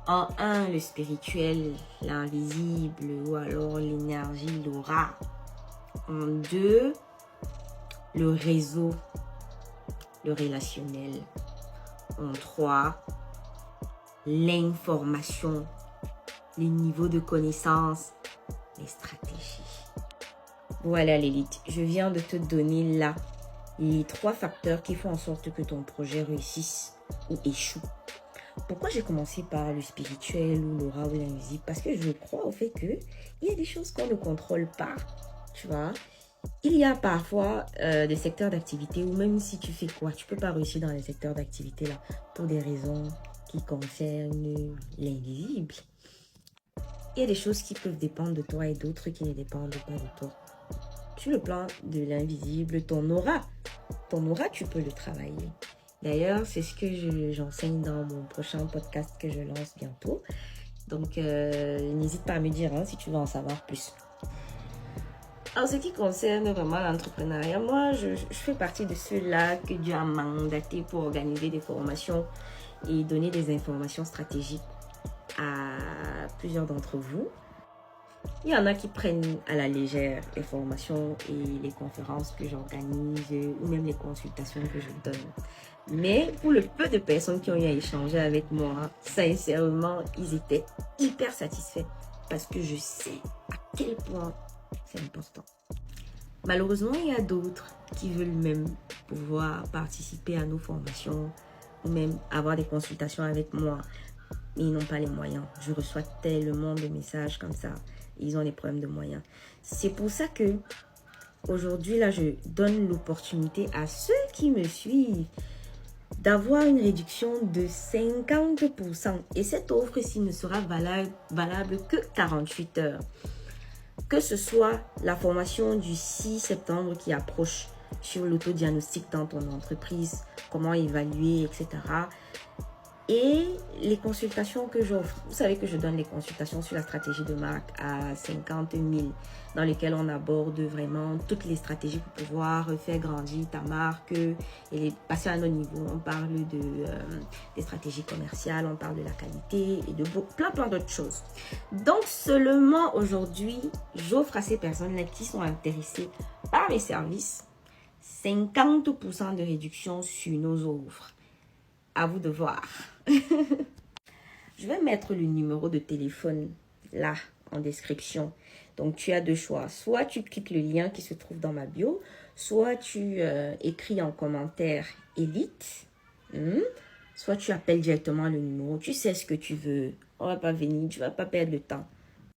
En un, le spirituel, l'invisible ou alors l'énergie, l'aura. En deux, le réseau, le relationnel. En trois, l'information, les niveaux de connaissance, les stratégies. Voilà l'élite, je viens de te donner là les 3 facteurs qui font en sorte que ton projet réussisse ou échoue. Pourquoi j'ai commencé par le spirituel ou l'aura ou l'invisible? Parce que je crois au fait qu'il y a des choses qu'on ne contrôle pas, tu vois. Il y a parfois des secteurs d'activité où même si tu fais quoi, tu ne peux pas réussir dans les secteurs d'activité là pour des raisons qui concernent l'invisible. Il y a des choses qui peuvent dépendre de toi et d'autres qui ne dépendent pas de toi. Sur le plan de l'invisible, ton aura, tu peux le travailler. D'ailleurs, c'est ce que j'enseigne dans mon prochain podcast que je lance bientôt. Donc, n'hésite pas à me dire si tu veux en savoir plus. En ce qui concerne vraiment l'entrepreneuriat, moi, je fais partie de ceux-là que Dieu a mandaté pour organiser des formations et donner des informations stratégiques à plusieurs d'entre vous. Il y en a qui prennent à la légère les formations et les conférences que j'organise ou même les consultations que je donne. Mais pour le peu de personnes qui ont eu à échanger avec moi, sincèrement, ils étaient hyper satisfaits parce que je sais à quel point c'est important. Malheureusement, il y a d'autres qui veulent même pouvoir participer à nos formations ou même avoir des consultations avec moi. Mais ils n'ont pas les moyens. Je reçois tellement de messages comme ça. Ils ont des problèmes de moyens. C'est pour ça que aujourd'hui, là, je donne l'opportunité à ceux qui me suivent d'avoir une réduction de 50%. Et cette offre-ci ne sera valable que 48 heures. Que ce soit la formation du 6 septembre qui approche sur l'autodiagnostic dans ton entreprise, comment évaluer, etc. Et les consultations que j'offre. Vous savez que je donne les consultations sur la stratégie de marque à 50 000, dans lesquelles on aborde vraiment toutes les stratégies pour pouvoir faire grandir ta marque et passer à un autre niveau. On parle des stratégies commerciales, on parle de la qualité et de plein d'autres choses. Donc seulement aujourd'hui, j'offre à ces personnes-là qui sont intéressées par mes services 50% de réduction sur nos offres. À vous de voir. Je vais mettre le numéro de téléphone là en description. Donc tu as 2 choix. Soit tu cliques le lien qui se trouve dans ma bio, soit tu écris en commentaire élite, soit tu appelles directement le numéro. Tu sais ce que tu veux. On va pas venir, tu vas pas perdre le temps.